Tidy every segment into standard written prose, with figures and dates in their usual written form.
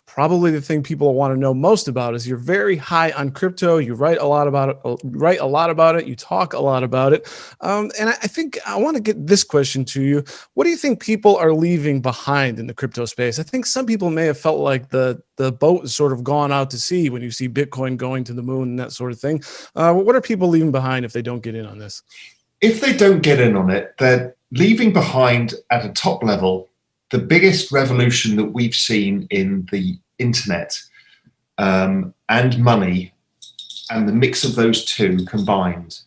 probably the thing people want to know most about is you're very high on crypto. You write a lot about it. You talk a lot about it. And I think I want to get this question to you. What do you think people are leaving behind in the crypto space? I think some people may have felt like the boat has sort of gone out to sea when you see Bitcoin going to the moon and that sort of thing. What are people leaving behind if they don't get in on this? If they don't get in on it, they're leaving behind at a top level the biggest revolution that we've seen in the internet and money, and the mix of those two combined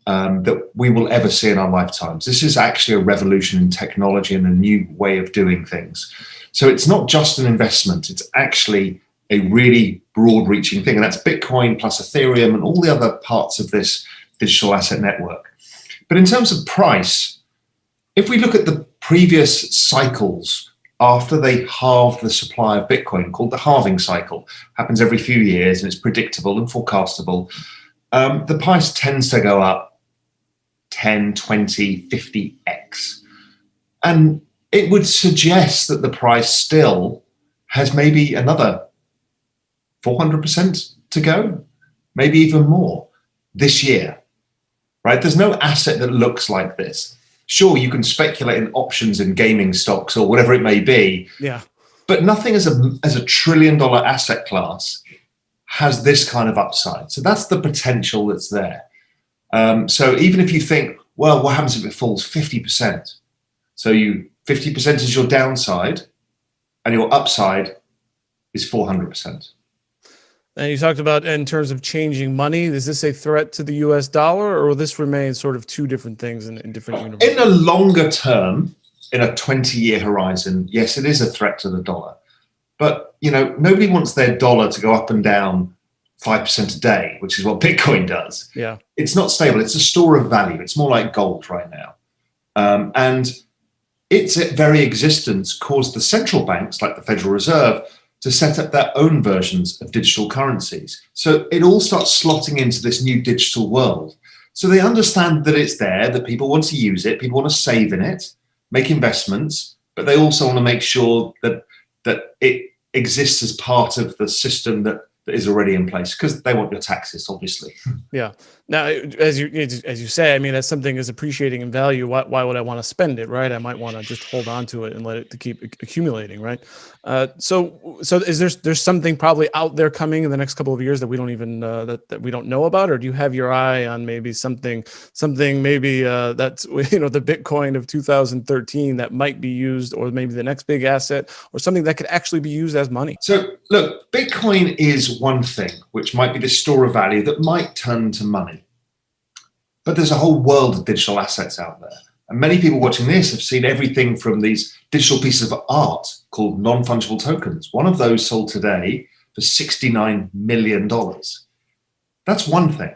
that we will ever see in our lifetimes. This is actually a revolution in technology and a new way of doing things. So it's not just an investment, it's actually a really broad-reaching thing, and that's Bitcoin plus Ethereum and all the other parts of this digital asset network. But in terms of price, if we look at the previous cycles after they halved the supply of Bitcoin, called the halving cycle, happens every few years and it's predictable and forecastable, the price tends to go up 10, 20, 50x. And it would suggest that the price still has maybe another 400% to go, maybe even more this year, right? There's no asset that looks like this. Sure, you can speculate in options in gaming stocks or whatever it may be, yeah, but nothing as a $1 trillion asset class has this kind of upside. So that's the potential that's there. So even if you think, well, what happens if it falls 50%? So 50% is your downside and your upside is 400%. And you talked about in terms of changing money. Is this a threat to the US dollar, or will this remain sort of two different things in different universes? In a longer term, in a 20-year horizon, yes, it is a threat to the dollar. But, nobody wants their dollar to go up and down 5% a day, which is what Bitcoin does. Yeah. It's not stable. It's a store of value. It's more like gold right now. And its very existence caused the central banks, like the Federal Reserve, to set up their own versions of digital currencies. So it all starts slotting into this new digital world. So they understand that it's there, that people want to use it, people want to save in it, make investments, but they also want to make sure that it exists as part of the system that is already in place, because they want your taxes, obviously. Yeah. Now, as you say, I mean, as something is appreciating in value, why would I want to spend it, right? I might want to just hold on to it and let it to keep accumulating, right? So is there's something probably out there coming in the next couple of years that we don't even that we don't know about, or do you have your eye on maybe something maybe that's the Bitcoin of 2013 that might be used, or maybe the next big asset, or something that could actually be used as money? So look, Bitcoin is one thing which might be the store of value that might turn to money. But there's a whole world of digital assets out there. And many people watching this have seen everything from these digital pieces of art called non-fungible tokens. One of those sold today for $69 million. That's one thing.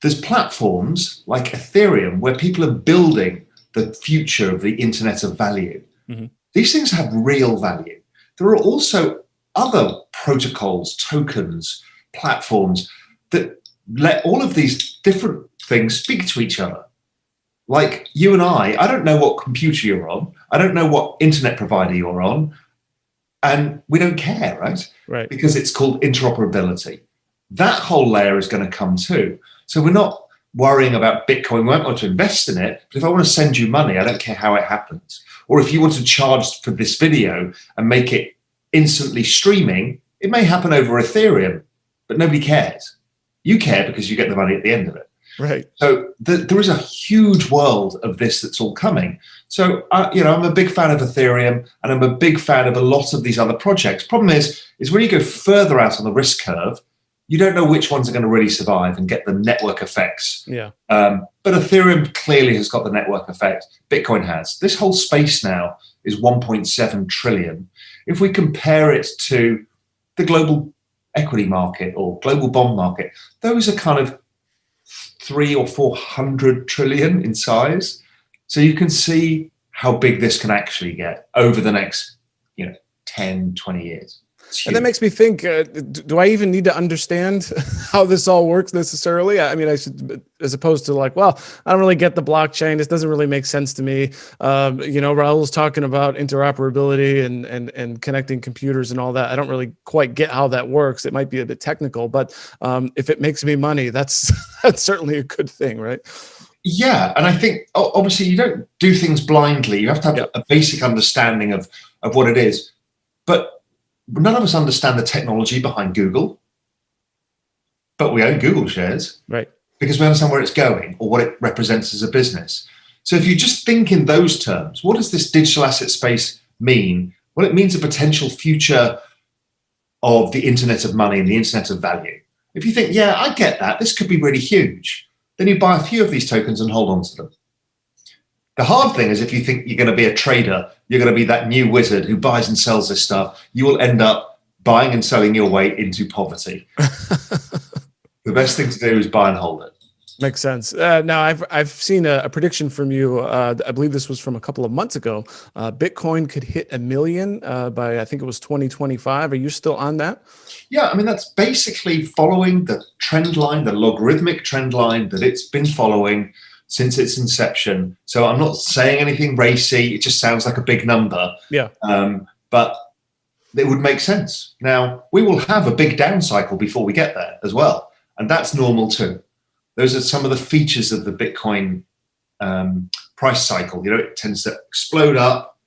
There's platforms like Ethereum where people are building the future of the internet of value. Mm-hmm. These things have real value. There are also other protocols, tokens, platforms that let all of these different things speak to each other. Like you and I don't know what computer you're on. I don't know what internet provider you're on. And we don't care, right? Right. Because it's called interoperability. That whole layer is going to come too. So we're not worrying about Bitcoin. We won't want to invest in it. But if I want to send you money, I don't care how it happens. Or if you want to charge for this video and make it instantly streaming, it may happen over Ethereum, but nobody cares. You care because you get the money at the end of it. Right. So there is a huge world of this that's all coming. So, I'm a big fan of Ethereum, and I'm a big fan of a lot of these other projects. Problem is when you go further out on the risk curve, you don't know which ones are going to really survive and get the network effects. Yeah. But Ethereum clearly has got the network effect. Bitcoin has. This whole space now is 1.7 trillion. If we compare it to the global equity market or global bond market, those are kind of 300 or 400 trillion in size. So you can see how big this can actually get over the next 10, 20 years. It's And that huge. makes me think, do I even need to understand how this all works necessarily? I mean, I should, as opposed to like, well, I don't really get the blockchain. This doesn't really make sense to me. Raul's talking about interoperability and connecting computers and all that. I don't really quite get how that works. It might be a bit technical, but if it makes me money, that's that's certainly a good thing, right? Yeah, and I think obviously you don't do things blindly. You have to have Yep. a basic understanding of what it is. But none of us understand the technology behind Google, but we own Google shares Right. because we understand where it's going or what it represents as a business. So if you just think in those terms, what does this digital asset space mean? Well, it means a potential future of the internet of money and the internet of value. If you think, yeah, I get that, this could be really huge, then you buy a few of these tokens and hold on to them. The hard thing is if you think you're going to be a trader, you're going to be that new wizard who buys and sells this stuff, you will end up buying and selling your way into poverty. The best thing to do is buy and hold it. Makes sense. Now, I've seen a prediction from you. I believe this was from a couple of months ago. Bitcoin could hit 1 million by, I think it was 2025. Are you still on that? Yeah, I mean, that's basically following the trend line, the logarithmic trend line that it's been following since its inception. So I'm not saying anything racy. It just sounds like a big number. Yeah. But it would make sense. Now, we will have a big down cycle before we get there as well. And that's normal too. Those are some of the features of the Bitcoin price cycle. It tends to explode up,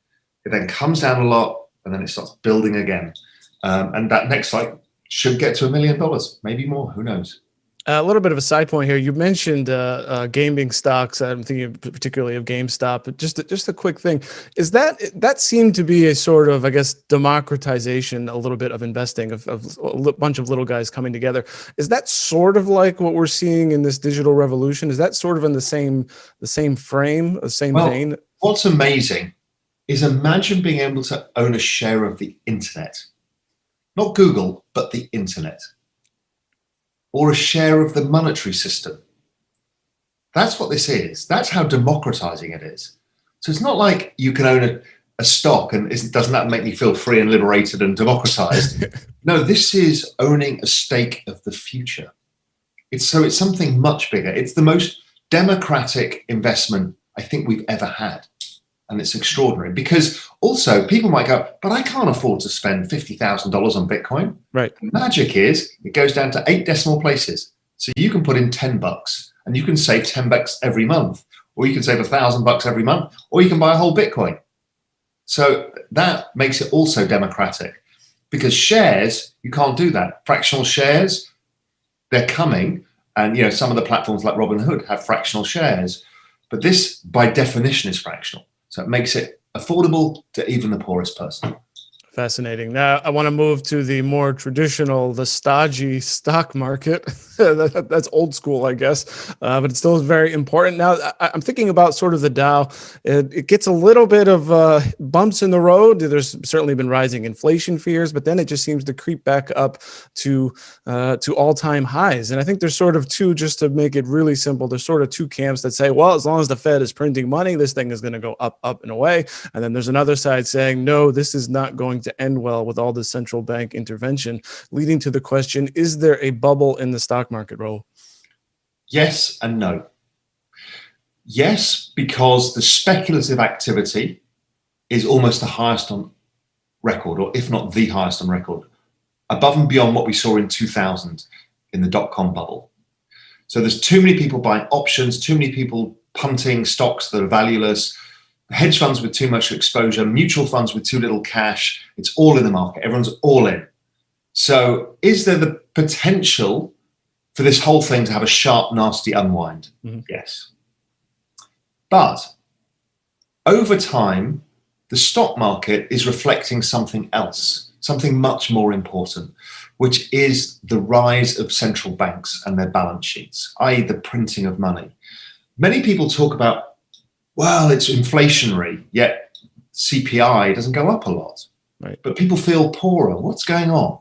it then comes down a lot, and then it starts building again. And that next cycle should get to $1 million, maybe more, who knows? A little bit of a side point here. You mentioned gaming stocks. I'm thinking particularly of GameStop. But just a quick thing is that seemed to be a sort of, I guess, democratization a little bit of investing of a bunch of little guys coming together. Is that sort of like what we're seeing in this digital revolution? Is that sort of in the same frame, the same vein? What's amazing is imagine being able to own a share of the internet, not Google, but the internet, or a share of the monetary system. That's what this is. That's how democratizing it is. So it's not like you can own a stock and doesn't that make me feel free and liberated and democratized? No, this is owning a stake of the future. It's something much bigger. It's the most democratic investment I think we've ever had. And it's extraordinary because also people might go, but I can't afford to spend $50,000 on Bitcoin. Right. The magic is it goes down to 8 decimal places. So you can put in $10 and you can save $10 every month, or you can save $1,000 every month, or you can buy a whole Bitcoin. So that makes it also democratic because shares, you can't do that. Fractional shares, they're coming. And some of the platforms like Robinhood have fractional shares, but this by definition is fractional. So it makes it affordable to even the poorest person. Fascinating. Now, I want to move to the more traditional, the stodgy stock market. That's old school, I guess, but it still is very important. Now, I'm thinking about sort of the Dow. It gets a little bit of bumps in the road. There's certainly been rising inflation fears, but then it just seems to creep back up to all-time highs. And I think there's sort of two, just to make it really simple, there's sort of two camps that say, well, as long as the Fed is printing money, this thing is going to go up, up, and away. And then there's another side saying, no, this is not going to end well with all this central bank intervention, leading to the question, is there a bubble in the stock market, Raoul? Yes and no. Yes, because the speculative activity is almost the highest on record, or if not the highest on record, above and beyond what we saw in 2000 in the dot-com bubble. So there's too many people buying options, too many people punting stocks that are valueless, hedge funds with too much exposure, mutual funds with too little cash. It's all in the market. Everyone's all in. So is there the potential for this whole thing to have a sharp, nasty unwind? Mm-hmm. Yes. But over time, the stock market is reflecting something else, something much more important, which is the rise of central banks and their balance sheets, i.e. the printing of money. Many people talk about, well, it's inflationary, yet CPI doesn't go up a lot. Right. But people feel poorer. What's going on?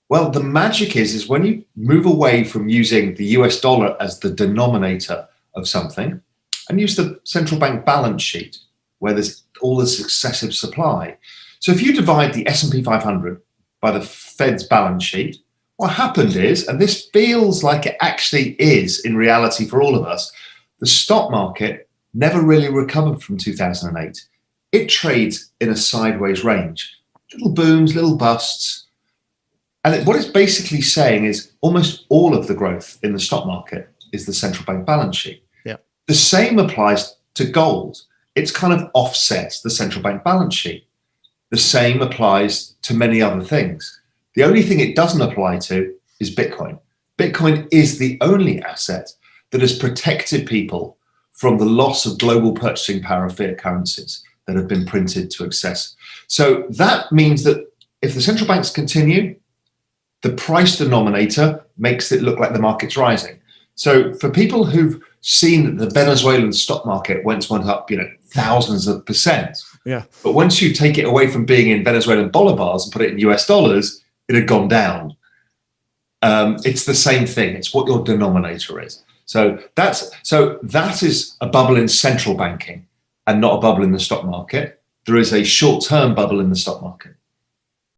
Well, the magic is when you move away from using the US dollar as the denominator of something and use the central bank balance sheet where there's all this excessive supply. So if you divide the S&P 500 by the Fed's balance sheet. What happened is, and this feels like it actually is in reality for all of us, the stock market never really recovered from 2008. It trades in a sideways range, little booms, little busts. And what it's basically saying is almost all of the growth in the stock market is the central bank balance sheet. Yeah. The same applies to gold. It's kind of offsets the central bank balance sheet. The same applies to many other things. The only thing it doesn't apply to is Bitcoin. Bitcoin is the only asset that has protected people from the loss of global purchasing power of fiat currencies that have been printed to excess. So that means that if the central banks continue, the price denominator makes it look like the market's rising. So for people who've seen that the Venezuelan stock market once went up, thousands of percent. Yeah. But once you take it away from being in Venezuelan bolivars and put it in US dollars, it had gone down. It's the same thing. It's what your denominator is. So that is a bubble in central banking and not a bubble in the stock market. There is a short-term bubble in the stock market.